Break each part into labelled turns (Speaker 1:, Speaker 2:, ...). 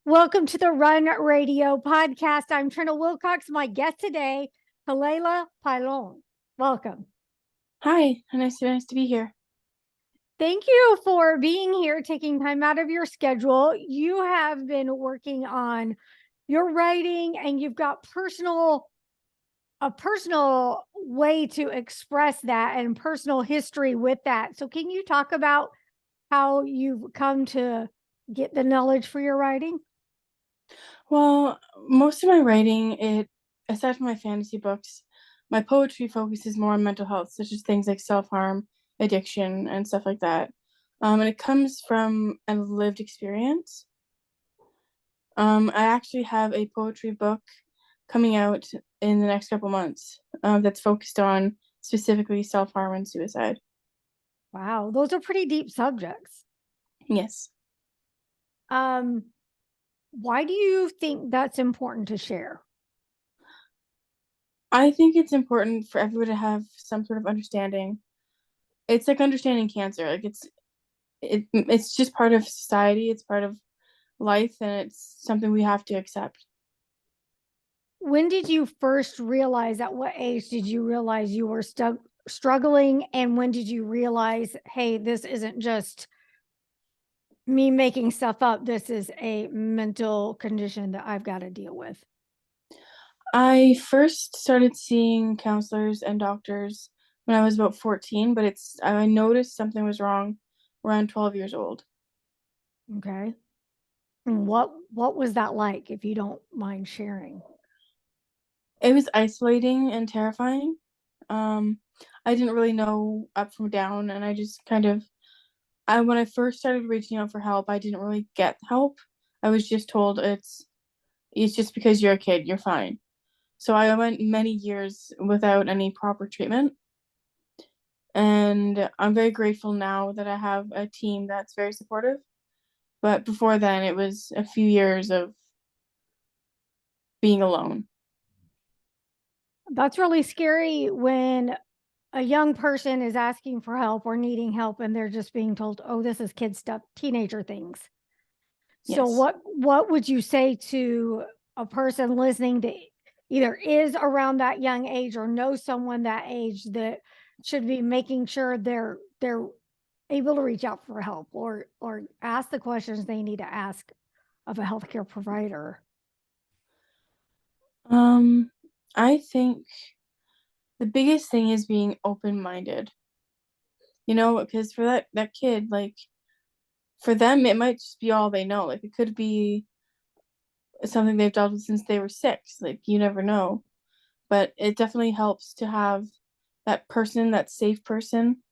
Speaker 1: Welcome to the Run Radio podcast. I'm Trina Wilcox. My guest today, Kilaya Pilon. Welcome.
Speaker 2: Hi, nice to be here.
Speaker 1: Thank you for being here, taking time out of your schedule. You have been working on your writing and you've got a personal way to express that and personal history with that. So can you talk about how you've come to get the knowledge for your writing?
Speaker 2: Well, most of my writing, aside from my fantasy books, my poetry focuses more on mental health, such as things like self-harm, addiction, and stuff like that. And it comes from a lived experience. I actually have a poetry book coming out in the next couple months, that's focused on specifically self-harm and suicide.
Speaker 1: Wow, those are pretty deep subjects.
Speaker 2: Yes.
Speaker 1: Um, why do you think that's important to share?
Speaker 2: I think it's important for everyone to have some sort of understanding. It's like understanding cancer. It's just part of society, it's part of life, and it's something we have to accept.
Speaker 1: When did you first realize, at what age did you realize you were struggling? And when did you realize, hey, this isn't just me making stuff up, this is a mental condition that I've got to deal with?
Speaker 2: I first started seeing counselors and doctors when I was about 14, but I noticed something was wrong around 12 years old.
Speaker 1: Okay. And what was that like, if you don't mind sharing?
Speaker 2: It was isolating and terrifying. um I didn't really know up from down, and I just kind of I when I first started reaching out for help, I didn't really get help. I was just told it's just because you're a kid, you're fine. So I went many years without any proper treatment. And I'm very grateful now that I have a team that's very supportive. But before then, it was a few years of being alone.
Speaker 1: That's really scary when a young person is asking for help or needing help and they're just being told, "Oh, this is kid stuff, teenager things." So
Speaker 2: Yes.
Speaker 1: what would you say to a person listening to either is around that young age or knows someone that age that should be making sure they're able to reach out for help or ask the questions they need to ask of a healthcare provider?
Speaker 2: Um, I think the biggest thing is being open-minded. Because for that kid, like for them, it might just be all they know. Like it could be something they've dealt with since they were six. Like you never know. But it definitely helps to have that person, that safe person,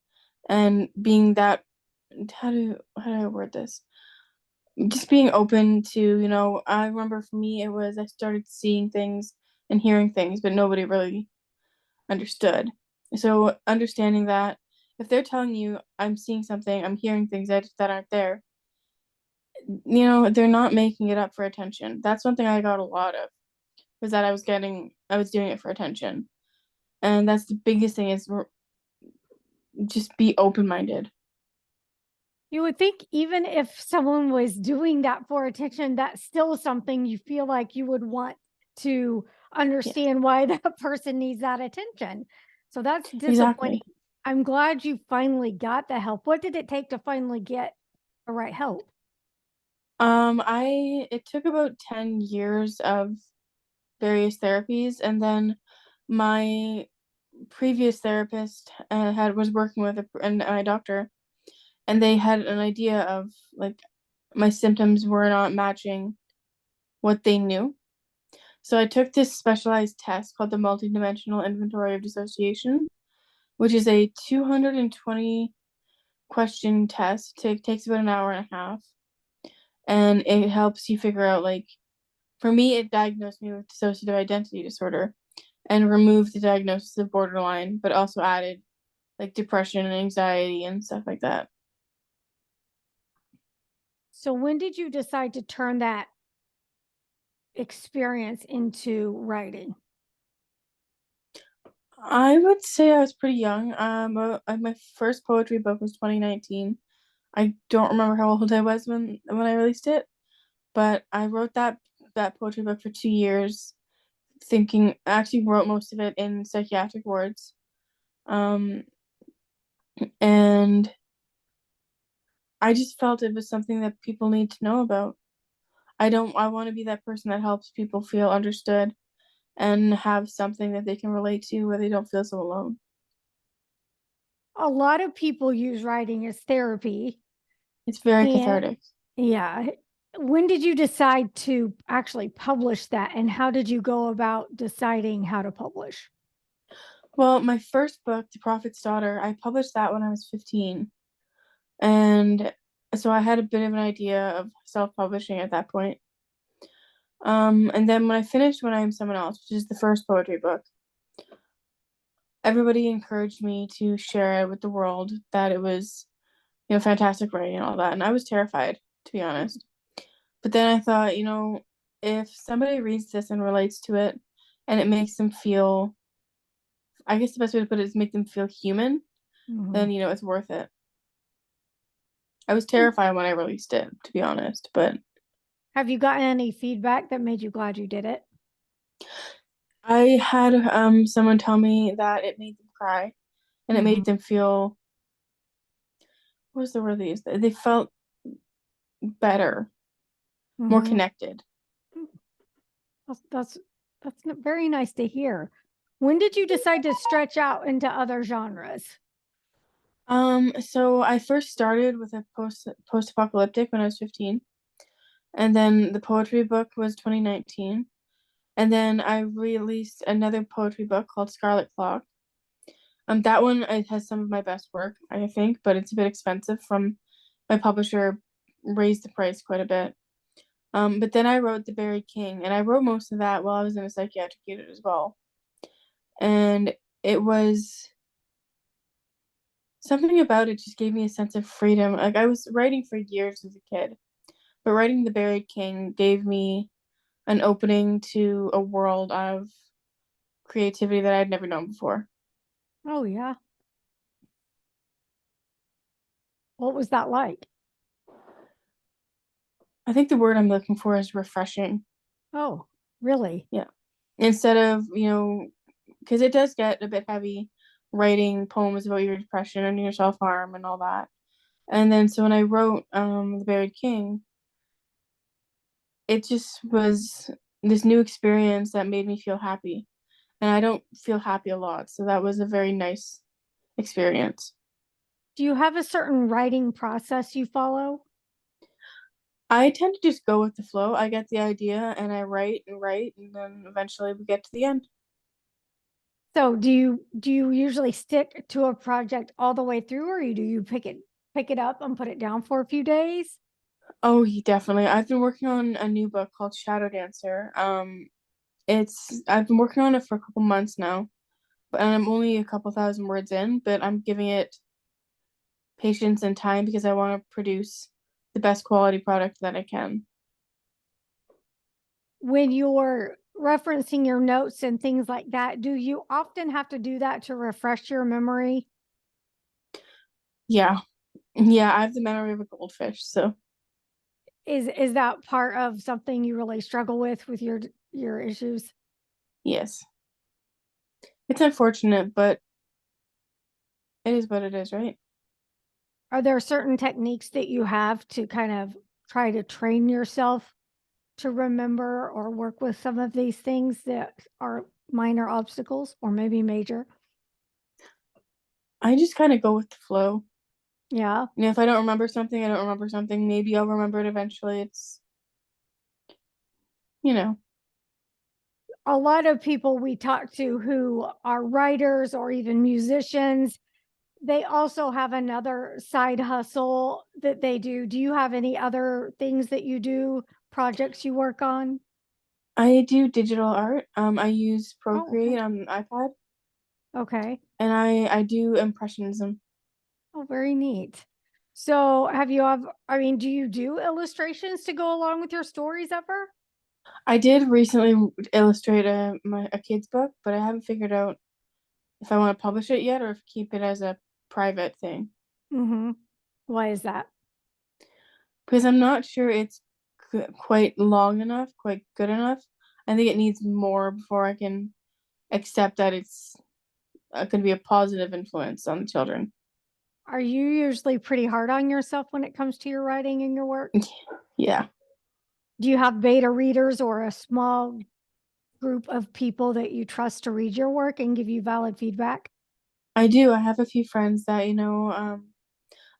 Speaker 2: and being that how do I word this? Just being open to, I remember for me it was I started seeing things and hearing things, but nobody really understood. So understanding that if they're telling you I'm seeing something, I'm hearing things that aren't there, they're not making it up for attention. That's one thing I got a lot of, was that I was doing it for attention. And that's the biggest thing is just be open-minded.
Speaker 1: You would think even if someone was doing that for attention, that's still something you feel like you would want to
Speaker 2: Yeah,
Speaker 1: understand why that person needs that attention. So that's disappointing.
Speaker 2: exactly.
Speaker 1: I'm glad you finally got the help. What did it take to finally get the right help?
Speaker 2: I it took about 10 years of various therapies, and then my previous therapist had was working with and my doctor, and they had an idea of like my symptoms were not matching what they knew. So I took this specialized test called the Multidimensional Inventory of Dissociation, which is a 220 question test. It takes about an hour and a half, and it helps you figure out, like, for me, it diagnosed me with dissociative identity disorder and removed the diagnosis of borderline, but also added like depression and anxiety and stuff like that.
Speaker 1: So when did you decide to turn that experience into writing?
Speaker 2: I would say I was pretty young. My first poetry book was 2019. I don't remember how old I was when I released it, but I wrote that poetry book for 2 years, thinking I actually wrote most of it in psychiatric wards. Um, and I just felt it was something that people need to know about. I want to be that person that helps people feel understood and have something that they can relate to where they don't feel so alone.
Speaker 1: A lot of people use writing as therapy.
Speaker 2: It's very
Speaker 1: And
Speaker 2: cathartic.
Speaker 1: yeah, when did you decide to actually publish that? And how did you go about deciding how to publish?
Speaker 2: Well, my first book, The Prophet's Daughter, I published that when I was 15. And so I had a bit of an idea of self-publishing at that point. And then when I finished When I Am Someone Else, which is the first poetry book, everybody encouraged me to share it with the world that it was, fantastic writing and all that. And I was terrified, to be honest. But then I thought, if somebody reads this and relates to it and it makes them feel, I guess the best way to put it is make them feel human,
Speaker 1: Mhm.
Speaker 2: then, it's worth it. I was terrified when I released it, to be honest, but
Speaker 1: Have you gotten any feedback that made you glad you did it?
Speaker 2: I had someone tell me that it made them cry and it
Speaker 1: Mhm.
Speaker 2: made them feel, what was the word they used? They felt better, more
Speaker 1: Mhm.
Speaker 2: connected.
Speaker 1: That's that's very nice to hear. When did you decide to stretch out into other genres?
Speaker 2: So I first started with a post-apocalyptic when I was 15, and then the poetry book was 2019, and then I released another poetry book called Scarlet Clock. That one it has some of my best work, I think, but it's a bit expensive from my publisher raised the price quite a bit. But then I wrote The Buried King, and I wrote most of that while I was in a psychiatric unit as well. And it was something about it just gave me a sense of freedom. Like I was writing for years as a kid, but writing The Buried King gave me an opening to a world of creativity that I'd never known before.
Speaker 1: Oh yeah. What was that like?
Speaker 2: I think the word I'm looking for is refreshing.
Speaker 1: Oh, really?
Speaker 2: Yeah. Instead of, because it does get a bit heavy writing poems about your depression and your self harm and all that. And then so when I wrote The Buried King, it just was this new experience that made me feel happy. And I don't feel happy a lot, so that was a very nice experience.
Speaker 1: Do you have a certain writing process you follow?
Speaker 2: I tend to just go with the flow. I get the idea and I write and write, and then eventually we get to the end.
Speaker 1: So do you usually stick to a project all the way through, or do you pick it up and put it down for a few days?
Speaker 2: Oh, definitely. I've been working on a new book called Shadow Dancer. I've been working on it for a couple months now, but and I'm only a couple thousand words in, but I'm giving it patience and time because I want to produce the best quality product that I can.
Speaker 1: When you're referencing your notes and things like that, do you often have to do that to refresh your memory?
Speaker 2: Yeah. Yeah, I have the memory of a goldfish, so
Speaker 1: Is that part of something you really struggle with your issues?
Speaker 2: yes. It's unfortunate, but it is what it is, right?
Speaker 1: Are there certain techniques that you have to kind of try to train yourself to remember or work with some of these things that are minor obstacles or maybe major?
Speaker 2: I just kind of go with the flow.
Speaker 1: Yeah.
Speaker 2: If I don't remember something, I don't remember something. Maybe I'll remember it eventually. It's, you know,
Speaker 1: A lot of people we talk to who are writers or even musicians, they also have another side hustle that they do. Do you have any other things that you do, projects you work on?
Speaker 2: I do digital art. I use
Speaker 1: Oh, okay.
Speaker 2: Procreate on an iPad,
Speaker 1: Okay.
Speaker 2: and I do impressionism.
Speaker 1: Oh, very neat. So, have you ever, I mean, do you do illustrations to go along with your stories ever?
Speaker 2: I did recently illustrate a kid's book, but I haven't figured out if I want to publish it yet or if keep it as a private thing
Speaker 1: Mm-hmm. Why is that?
Speaker 2: because I'm not sure it's quite long enough, quite good enough. I think it needs more before I can accept that it's going to be a positive influence on the children.
Speaker 1: Are you usually pretty hard on yourself when it comes to your writing and your work?
Speaker 2: Yeah,
Speaker 1: Do you have beta readers or a small group of people that you trust to read your work and give you valid feedback?
Speaker 2: I do. I have a few friends that,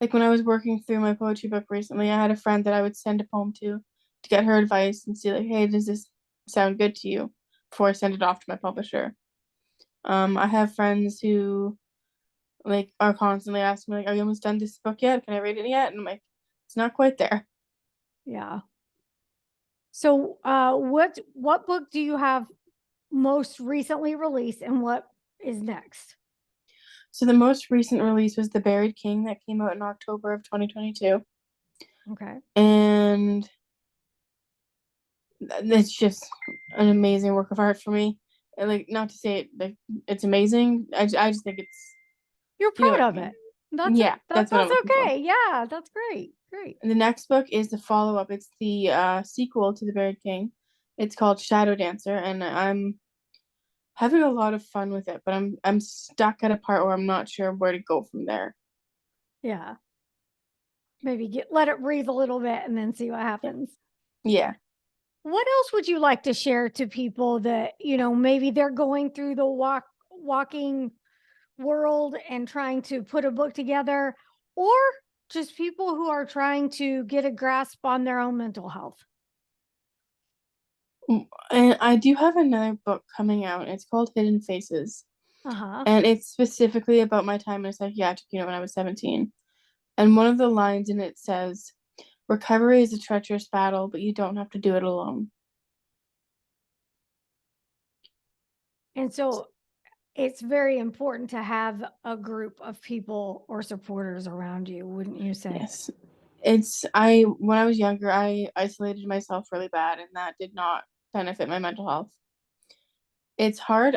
Speaker 2: like when I was working through my poetry book recently, I had a friend that I would send a poem to get her advice and see like, hey, does this sound good to you before I send it off to my publisher. I have friends who like are constantly asking me like, are you almost done this book yet? Can I read it yet? And I'm like, it's not quite there.
Speaker 1: Yeah. So, what book do you have most recently released, and what is next?
Speaker 2: So the most recent release was The Buried King that came out in October of 2022.
Speaker 1: Okay.
Speaker 2: And it's just an amazing work of art for me. And like not to say it like it's amazing. I just think it's
Speaker 1: You're
Speaker 2: you know
Speaker 1: proud
Speaker 2: what I
Speaker 1: of it.
Speaker 2: mean. Yeah, that's what I'm
Speaker 1: That's
Speaker 2: looking for.
Speaker 1: okay. Yeah, that's great. Great.
Speaker 2: And the next book is the follow-up. It's the sequel to The Buried King. It's called Shadow Dancer, and I'm having a lot of fun with it, but I'm stuck at a part where I'm not sure where to go from there.
Speaker 1: Yeah. Maybe let it breathe a little bit and then see what
Speaker 2: Yeah.
Speaker 1: happens.
Speaker 2: Yeah.
Speaker 1: What else would you like to share to people that, maybe they're going through the walking world and trying to put a book together, or just people who are trying to get a grasp on their own mental health?
Speaker 2: And I do have another book coming out. It's called Hidden Faces.
Speaker 1: Uh-huh.
Speaker 2: And it's specifically about my time in a psychiatric unit when I was 17. And one of the lines in it says, recovery is a treacherous battle, but you don't have to do it alone.
Speaker 1: And so it's very important to have a group of people or supporters around you, wouldn't you say?
Speaker 2: Yes. When I was younger, I isolated myself really bad, and that did not benefit my mental health. It's hard.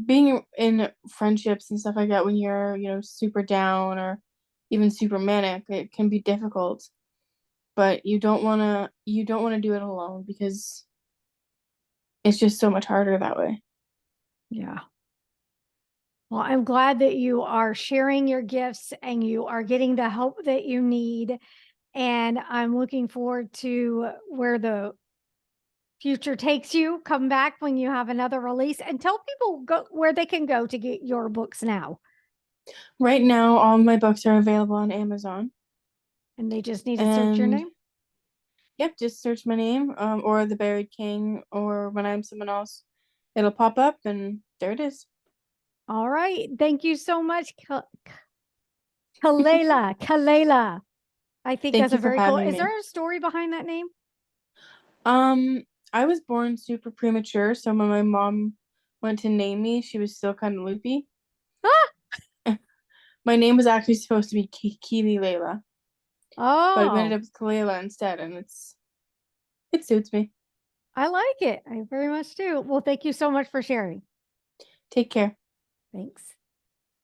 Speaker 2: Being in friendships and stuff like that when you're, super down or even super manic, it can be difficult. But you don't wanna do it alone because it's just so much harder that way.
Speaker 1: Yeah. Well, I'm glad that you are sharing your gifts and you are getting the help that you need. And I'm looking forward to where the future takes you. Come back when you have another release and tell people where they can go to get your books now.
Speaker 2: Right now, all my books are available on Amazon.
Speaker 1: And they just need to search your
Speaker 2: And
Speaker 1: name.
Speaker 2: yep, just search my name, or The Buried King, or When I'm Someone Else. It'll pop up, and there it is.
Speaker 1: All right. Thank you so much, Kilayla. Kilayla. I think
Speaker 2: Thank
Speaker 1: that's
Speaker 2: you
Speaker 1: a
Speaker 2: for
Speaker 1: very cool.
Speaker 2: having
Speaker 1: Is
Speaker 2: me.
Speaker 1: there a story behind that name?
Speaker 2: I was born super premature, so when my mom went to name me, she was still kind of loopy.
Speaker 1: Ah!
Speaker 2: My name was actually supposed to be Kilayla, but we ended
Speaker 1: Oh,
Speaker 2: up with Kilayla instead, and it suits me.
Speaker 1: I like it. I very much do. Well, thank you so much for sharing.
Speaker 2: Take care.
Speaker 1: Thanks.